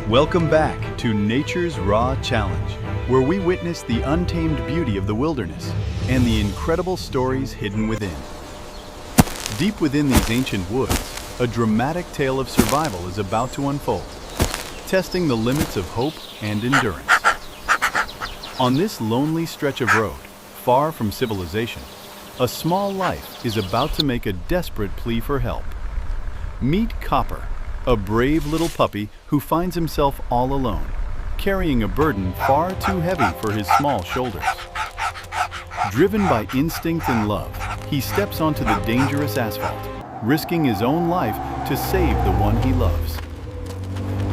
Welcome back to Nature's Raw Challenge, where we witness the untamed beauty of the wilderness and the incredible stories hidden within. Deep within these ancient woods, a dramatic tale of survival is about to unfold, testing the limits of hope and endurance. On this lonely stretch of road, far from civilization, a small life is about to make a desperate plea for help. Meet Copper, a brave little puppy who finds himself all alone, carrying a burden far too heavy for his small shoulders. Driven by instinct and love, he steps onto the dangerous asphalt, risking his own life to save the one he loves.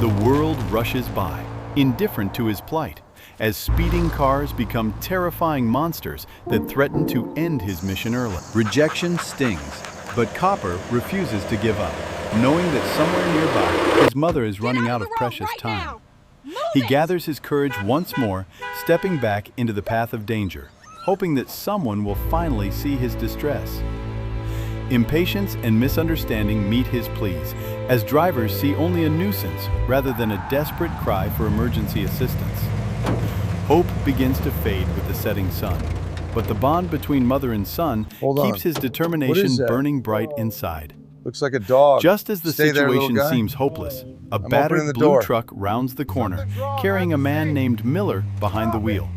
The world rushes by, indifferent to his plight, as speeding cars become terrifying monsters that threaten to end his mission early. Rejection stings, but Copper refuses to give up, knowing that somewhere nearby, his mother is running out of precious time. He gathers his courage once more, stepping back into the path of danger, hoping that someone will finally see his distress. Impatience and misunderstanding meet his pleas, as drivers see only a nuisance rather than a desperate cry for emergency assistance. Hope begins to fade with the setting sun, but the bond between mother and son keeps his determination burning bright inside. Looks like a dog. Just as the situation seems hopeless, a battered blue truck rounds the corner, carrying a man named Miller behind the wheel.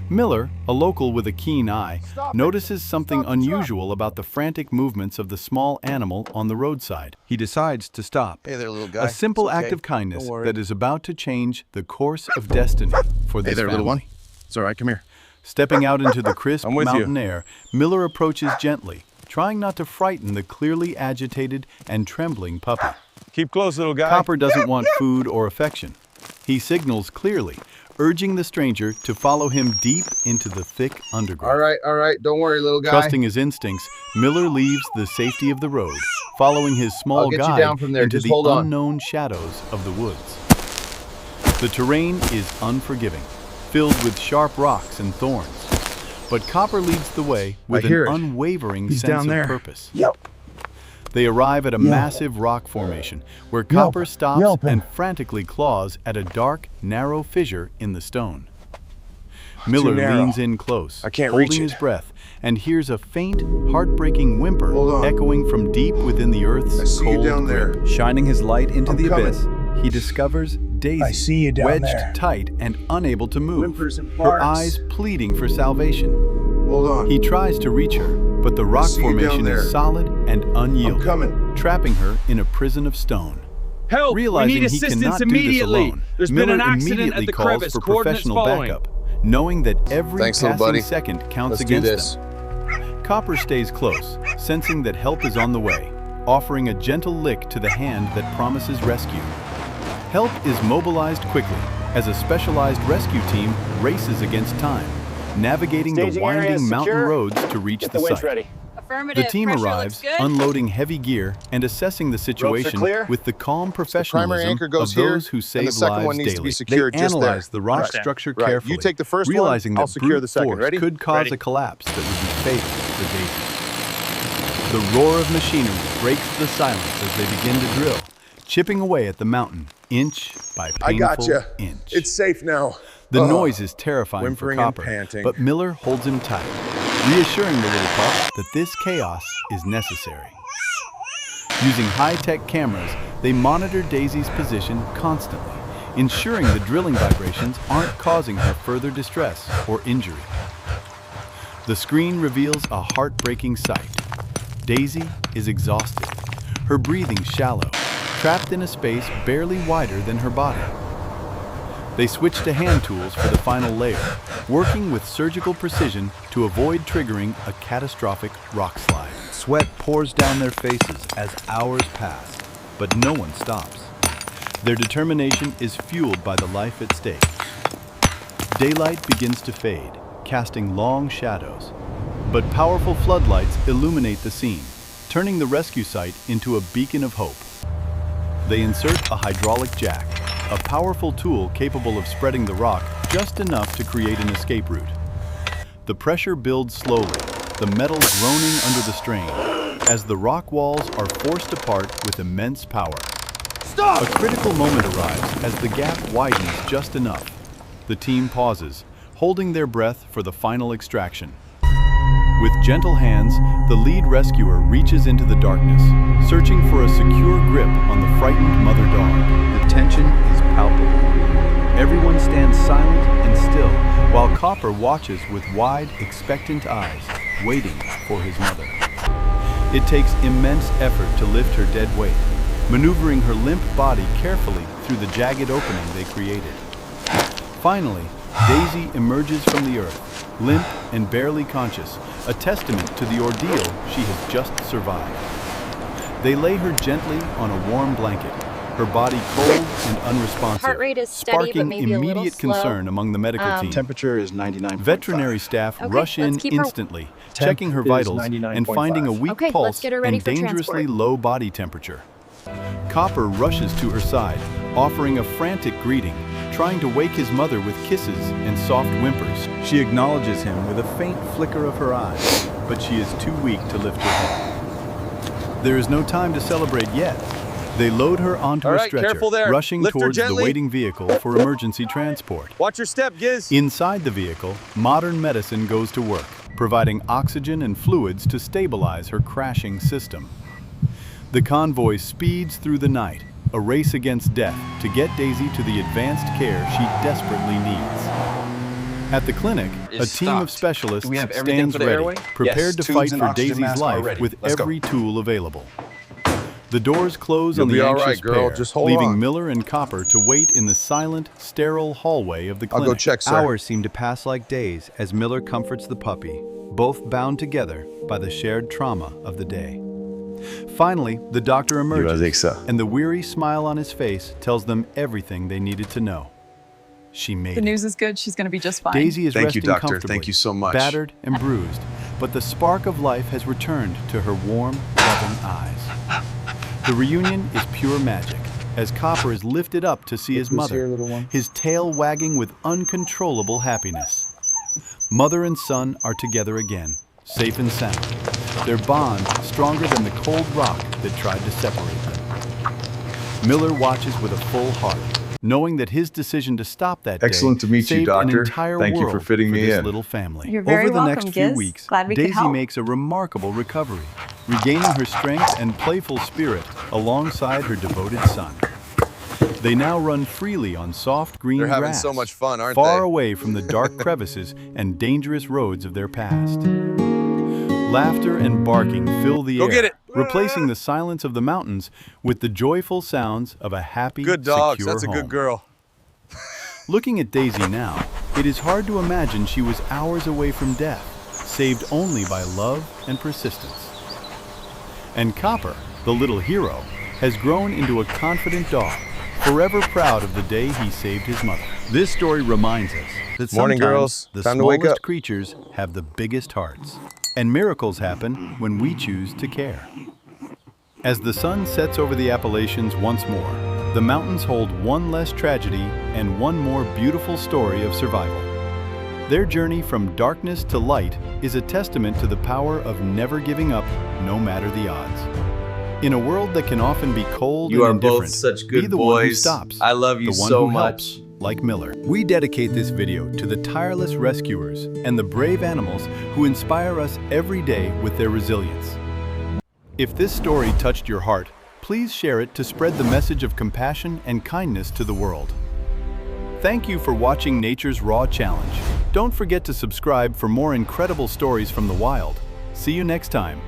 Miller, a local with a keen eye, notices something unusual about the frantic movements of the small animal on the roadside. He decides to stop. Hey there, little guy. A simple act of kindness that is about to change the course of destiny for this family. Hey there, little one. It's all right, come here. Stepping out into the crisp mountain air, Miller approaches gently, trying not to frighten the clearly agitated and trembling puppy. Keep close, little guy. Copper doesn't want food or affection. He signals clearly, urging the stranger to follow him deep into the thick undergrowth. All right, don't worry, little guy. Trusting his instincts, Miller leaves the safety of the road, following his small guide into the unknown shadows of the woods. The terrain is unforgiving, filled with sharp rocks and thorns. But Copper leads the way with an unwavering sense of purpose. They arrive at a massive rock formation where Copper stops and frantically claws at a dark, narrow fissure in the stone. Miller leans in close, holding his breath, and hears a faint, heartbreaking whimper echoing from deep within the earth's cold grip. Shining his light into the abyss, he discovers Daisy, wedged tight and unable to move, her eyes pleading for salvation. He tries to reach her, but the rock formation is solid and unyielding, trapping her in a prison of stone. Help! Realizing we need assistance immediately. There's been an accident at the Crevice. For professional backup, knowing that every passing second counts against them. Copper stays close, sensing that help is on the way, offering a gentle lick to the hand that promises rescue. Help is mobilized quickly as a specialized rescue team races against time, navigating the winding mountain roads to reach the site. The team arrives, unloading heavy gear and assessing the situation with the calm professionalism of those who save lives daily. They analyze the rock structure carefully, realizing that brute force could cause a collapse that would be fatal for Daisy. The roar of machinery breaks the silence as they begin to drill, chipping away at the mountain, inch by painful inch. It's safe now. The noise is terrifying for Copper, but Miller holds him tight, reassuring the little pup that this chaos is necessary. Using high-tech cameras, they monitor Daisy's position constantly, ensuring the drilling vibrations aren't causing her further distress or injury. The screen reveals a heartbreaking sight. Daisy is exhausted, her breathing shallow, trapped in a space barely wider than her body. They switch to hand tools for the final layer, working with surgical precision to avoid triggering a catastrophic rock slide. Sweat pours down their faces as hours pass, but no one stops. Their determination is fueled by the life at stake. Daylight begins to fade, casting long shadows, but powerful floodlights illuminate the scene, turning the rescue site into a beacon of hope. They insert a hydraulic jack, a powerful tool capable of spreading the rock just enough to create an escape route. The pressure builds slowly, the metal groaning under the strain, as the rock walls are forced apart with immense power. A critical moment arrives as the gap widens just enough. The team pauses, holding their breath for the final extraction. With gentle hands, the lead rescuer reaches into the darkness, searching for a secure grip on the frightened mother dog. The tension is palpable. Everyone stands silent and still, while Copper watches with wide, expectant eyes, waiting for his mother. It takes immense effort to lift her dead weight, maneuvering her limp body carefully through the jagged opening they created. Finally, Daisy emerges from the earth, limp and barely conscious, a testament to the ordeal she has just survived. They lay her gently on a warm blanket, her body cold and unresponsive, Heart rate is steady, but sparking maybe a little immediate slow. concern among the medical team. Temperature is 99.5. Veterinary staff Okay, rush in let's keep her- instantly, Temp checking her is vitals 99.5. and finding a weak Okay, let's pulse get her ready and for dangerously transport. low body temperature. Copper rushes to her side, offering a frantic greeting, trying to wake his mother with kisses and soft whimpers. She acknowledges him with a faint flicker of her eyes, but she is too weak to lift her head. There is no time to celebrate yet. They load her onto All a right, stretcher, careful there. rushing Lift her towards the gently. waiting vehicle for emergency transport. Watch your step, Giz. Inside the vehicle, modern medicine goes to work, providing oxygen and fluids to stabilize her crashing system. The convoy speeds through the night, a race against death to get Daisy to the advanced care she desperately needs. At the clinic, a team of specialists we have everything stands for the ready, airway? prepared Yes, to tubes fight and for oxygen Daisy's masks are life ready. with Let's go. every tool available. The doors close You'll on the be all anxious right, girl. pair, Just hold leaving on. Miller and Copper to wait in the silent, sterile hallway of the I'll clinic. go check, sir. Hours seem to pass like days as Miller comforts the puppy, both bound together by the shared trauma of the day. Finally, the doctor emerges, and the weary smile on his face tells them everything they needed to know. She made The it. news is good. She's going to be just fine. Daisy is Thank you, resting doctor. comfortably, Thank you so much. battered and bruised, but the spark of life has returned to her warm, loving eyes. The reunion is pure magic, as Copper is lifted up to see his mother, his tail wagging with uncontrollable happiness. Mother and son are together again, safe and sound, their bond stronger than the cold rock that tried to separate them. Miller watches with a full heart, knowing that his decision to stop that Excellent day to meet you, saved Doctor. an entire Thank you world for fitting me this in. little family. You're very Over the welcome, next few Giz. weeks, Glad we could Daisy help. makes a remarkable recovery, regaining her strength and playful spirit alongside her devoted son. They now run freely on soft green They're having grass, so much fun, aren't far they? away from the dark crevices and dangerous roads of their past. Laughter and barking fill the Go air, get it. replacing the silence of the mountains with the joyful sounds of a happy, Good dogs. secure That's a home. good girl. Looking at Daisy now, it is hard to imagine she was hours away from death, saved only by love and persistence. And Copper, the little hero, has grown into a confident dog, forever proud of the day he saved his mother. This story reminds us that Morning, sometimes girls. the Time to wake smallest up. creatures have the biggest hearts, and miracles happen when we choose to care. As the sun sets over the Appalachians once more, the mountains hold one less tragedy and one more beautiful story of survival. Their journey from darkness to light is a testament to the power of never giving up, no matter the odds. In a world that can often be cold You and are both indifferent, such be good the one who boys. stops, I love you the one so who much. helps, like Miller. We dedicate this video to the tireless rescuers and the brave animals who inspire us every day with their resilience. If this story touched your heart, please share it to spread the message of compassion and kindness to the world. Thank you for watching Nature's Raw Challenge. Don't forget to subscribe for more incredible stories from the wild. See you next time.